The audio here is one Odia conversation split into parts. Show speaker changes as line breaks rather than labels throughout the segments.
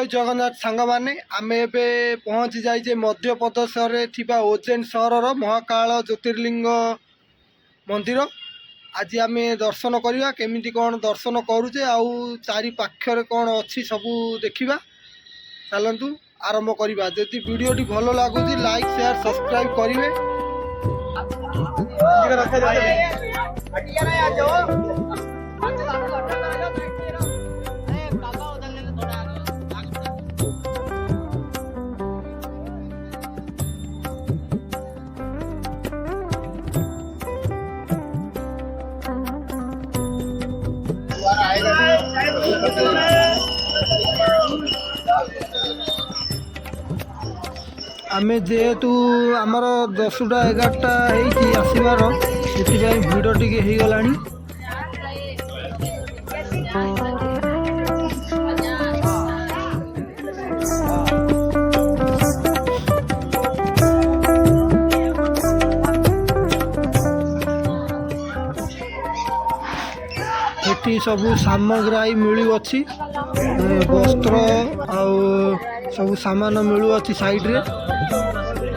जय जगन्नाथ सांग माने आमे एबे पहुँची जाइए मध्यप्रदेश थिबा उज्जैन सहर महाकाल ज्योतिर्लिंग मंदिर। आज आम दर्शन करवा केमिति कौन दर्शन करुचे आउ चारि पाखरे कौन अच्छी सबू देखा। चलतु आरंभ करवा। जदि वीडियोटी भल लगुच लाइक शेयर सब्सक्राइब करेंगे। आमे जेहेतु आमर 10टा 11टा होती आसबार से भिड़ टी हो गलानी। एटी सबू सामग्री मिलू अच्छी वस्त्र आउ सब सामान मिलू अच्छी साइड रे।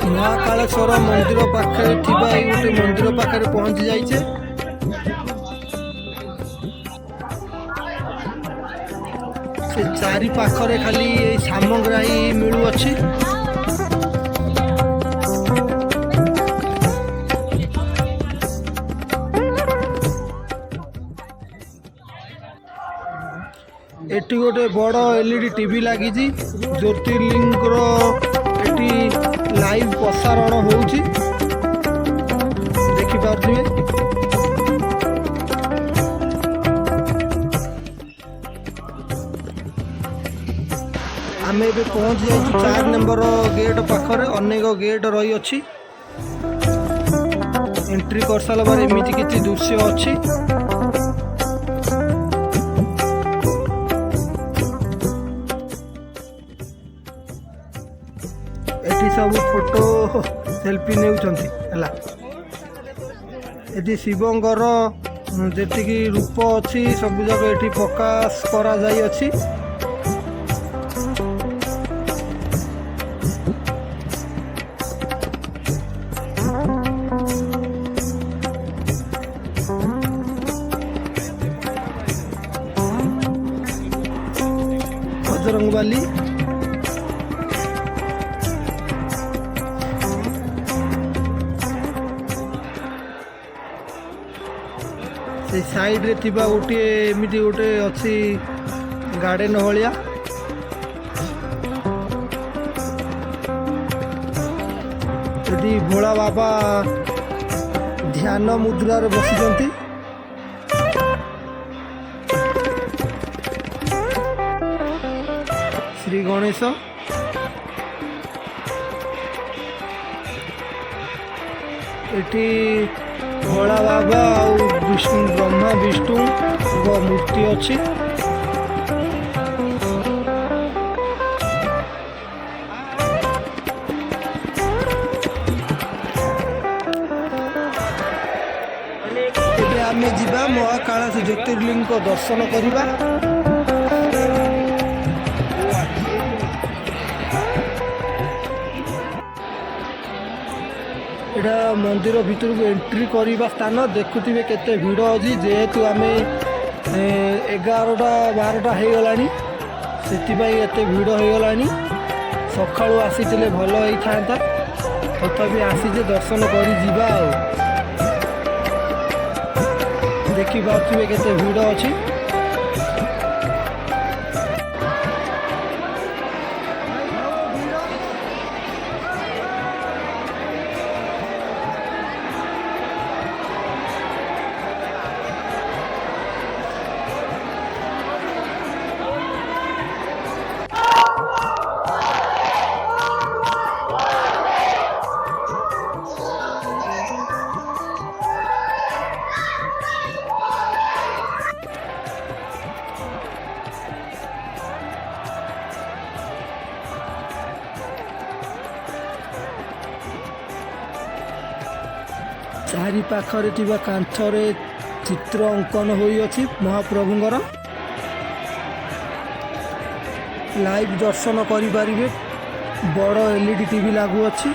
महाकालेश्वर मंदिर पाखे गोटे मंदिर पाखे पहुँची जाइए। से चारि पाखरे खाली सामग्री मिलू अच्छी। एटी गोटे बड़ एलईडी टीवी लगी ज्योतिर्लिंग एटी लाइव प्रसारण होउची देखि पार्थिबे। आमे एबे पहुँच जाइए 4 नंबर गेट पाखरे। अनेक गेट रही अच्छी एंट्री कर सारा बार एमती किसी दृश्य अच्छी। एटी सब फोटो सेल्फी नेउछंती एटी शिवंकर जेतिकी रूप अच्छी सब जगह एटी प्रकाश करा जाई अच्छी। बजरंगबली से साइड रे थिबा गोटे एमिति गोटे अच्छी गार्डन भलिया। यदि भोला बाबा ध्यान मुद्रा बसिଛନ୍ତି। श्री गणेश एटी भोला बाबा विष्णु ब्रह्मा विष्णु मूर्ति अच्छी। एबे आमे जिबा महाकाल ज्योतिर्लिंग को दर्शन करिबा। एटा मंदिर भितर को एंट्री करवा स्थान देखुवे केते भिड़ अच्छी। जेहेतु आम 11टा 12टा हो गला से भिड़ हो गला। सकाळु आसी भल होता तथापि आसीजे दर्शन कर देखी पारे केते भिड़ अच्छी। चारि पाखरे थिबा कांथरे चित्र अंकन होई अछि महाप्रभुंगर। ଲାଇଭ୍ ଦର୍ଶନ କରିପାରିବେ। ବଡ଼ LED TV ଲାଗୁଅଛି।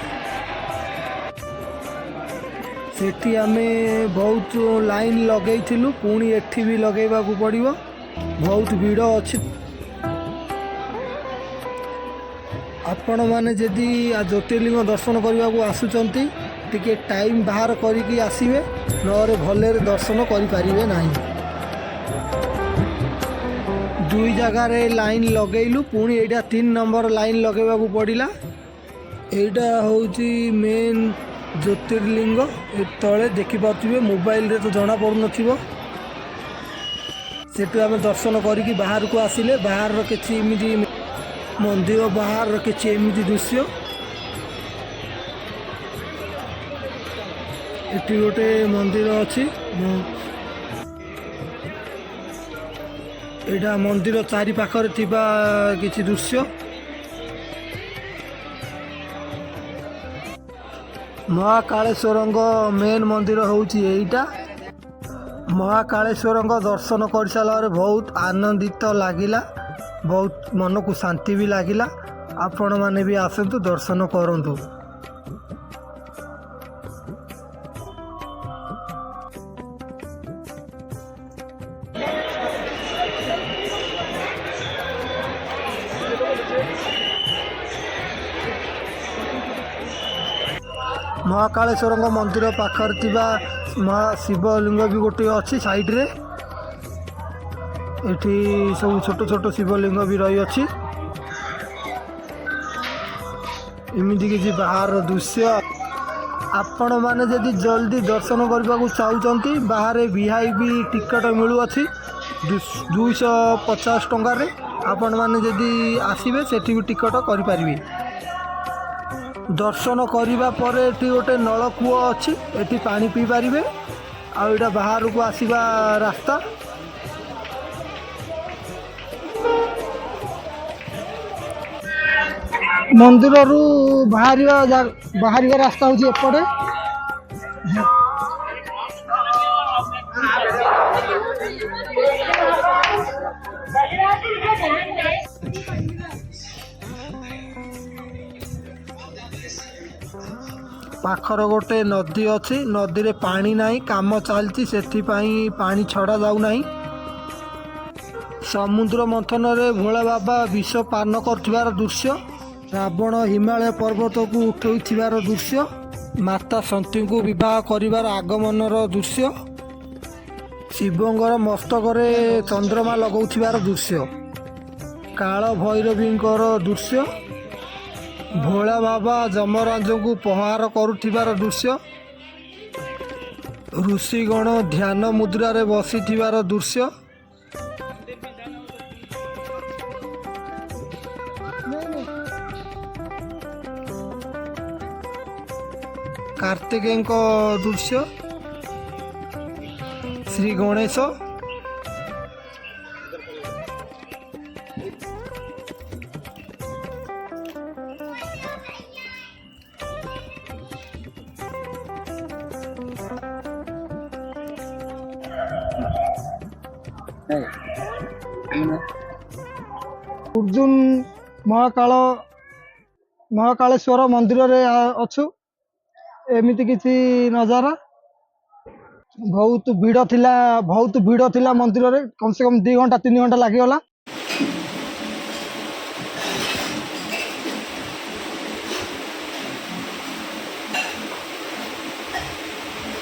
ସେଠି ଆମେ ବହୁତ ଲାଇନ୍ ଲଗେଇଥିଲୁ, ପୁଣି ଏଠି ବି ଲଗେଇବାକୁ ପଡ଼ିବ। ବହୁତ ଭିଡ଼ ଅଛି। ଆପଣମାନେ ଯଦି ଜ୍ୟୋତିର୍ଲିଙ୍ଗ ଦର୍ଶନ କରିବାକୁ ଆସୁଛନ୍ତି ଟିକେ ଟାଇମ୍ ବାହାର କରିକି ଆସିବେ, ନହେଲେ ଭଲରେ ଦର୍ଶନ କରିପାରିବେ ନାହିଁ। ଦୁଇ ଜାଗାରେ ଲାଇନ୍ ଲଗେଇଲୁ, ପୁଣି ଏଇଟା 3 ନମ୍ବର ଲାଇନ୍ ଲଗେଇବାକୁ ପଡ଼ିଲା। ଏଇଟା ହେଉଛି ମେନ୍ ଜ୍ୟୋତିର୍ଲିଙ୍ଗ। ଏ ତଳେ ଦେଖିପାରୁଥିବେ, ମୋବାଇଲରେ ତ ଜଣାପଡ଼ୁନଥିବ। ସେଠୁ ଆମେ ଦର୍ଶନ କରିକି ବାହାରକୁ ଆସିଲେ, ବାହାରର କିଛି ଏମିତି ମନ୍ଦିର ବାହାରର କିଛି ଏମିତି ଦୃଶ୍ୟ। ଏଠି ଗୋଟେ ମନ୍ଦିର ଅଛି। ଏଇଟା ମନ୍ଦିର ଚାରି ପାଖରେ ଥିବା କିଛି ଦୃଶ୍ୟ। ମହାକାଳେଶ୍ୱରଙ୍କ ମେନ୍ ମନ୍ଦିର ହେଉଛି ଏଇଟା। ମହାକାଳେଶ୍ୱରଙ୍କ ଦର୍ଶନ କରିସାରିଲା ପରେ ବହୁତ ଆନନ୍ଦିତ ଲାଗିଲା, ବହୁତ ମନକୁ ଶାନ୍ତି ବି ଲାଗିଲା। ଆପଣମାନେ ବି ଆସନ୍ତୁ, ଦର୍ଶନ କରନ୍ତୁ। ମହାକାଳେଶ୍ୱରଙ୍କ ମନ୍ଦିର ପାଖରେ ଥିବା ଶିବଲିଙ୍ଗ ବି ଗୋଟିଏ ଅଛି ସାଇଡ଼ରେ। ଏଠି ସବୁ ଛୋଟ ଛୋଟ ଶିବଲିଙ୍ଗ ବି ରହିଅଛି। ଏମିତି କିଛି ବାହାରର ଦୃଶ୍ୟ। ଆପଣମାନେ ଯଦି ଜଲ୍ଦି ଦର୍ଶନ କରିବାକୁ ଚାହୁଁଛନ୍ତି, ବାହାରେ VIP ଟିକେଟ୍ ମିଳୁଅଛି 250 ଟଙ୍କାରେ। ଆପଣମାନେ ଯଦି ଆସିବେ ସେଠି ବି ଟିକେଟ୍ କରିପାରିବେ। ଦର୍ଶନ କରିବା ପରେ ଏଠି ଗୋଟେ ନଳକୂଅ ଅଛି, ଏଠି ପାଣି ପିଇପାରିବେ। ଆଉ ଏଇଟା ବାହାରକୁ ଆସିବା ରାସ୍ତା। ମନ୍ଦିରରୁ ବାହାରିବା ରାସ୍ତା ହେଉଛି ଏପଟେ। ପାଖରେ ଗୋଟେ ନଦୀ ଅଛି, ନଦୀରେ ପାଣି ନାହିଁ, କାମ ଚାଲିଛି, ସେଥିପାଇଁ ପାଣି ଛଡ଼ା ଯାଉନାହିଁ। ସମୁଦ୍ର ମନ୍ଥନରେ ଭୋଳା ବାବା ବିଷ ପାନ କରୁଥିବାର ଦୃଶ୍ୟ। ରାବଣ ହିମାଳୟ ପର୍ବତକୁ ଉଠାଉଥିବାର ଦୃଶ୍ୟ। ମାତା ସତୀଙ୍କୁ ବିବାହ କରିବାର ଆଗମନର ଦୃଶ୍ୟ। ଶିବଙ୍କର ମସ୍ତକରେ ଚନ୍ଦ୍ରମା ଲଗାଉଥିବାର ଦୃଶ୍ୟ। କାଳ ଭୈରବୀଙ୍କର ଦୃଶ୍ୟ। ଭୋଳା ବାବା ଯମରାଜଙ୍କୁ ପ୍ରହାର କରୁଥିବାର ଦୃଶ୍ୟ। ଋଷିଗଣ ଧ୍ୟାନ ମୁଦ୍ରାରେ ବସିଥିବାର ଦୃଶ୍ୟ। କାର୍ତ୍ତିକେୟଙ୍କ ଦୃଶ୍ୟ। ଶ୍ରୀ ଗଣେଶ। ଅର୍ଜୁନ ମହାକାଳେଶ୍ୱର ମନ୍ଦିରରେ ଅଛୁ। ଏମିତି କିଛି ନଜାରା। ବହୁତ ଭିଡ଼ ଥିଲା ମନ୍ଦିରରେ। କମ୍ ସେ କମ୍ 2 ଘଣ୍ଟା 3 ଘଣ୍ଟା ଲାଗିଗଲା।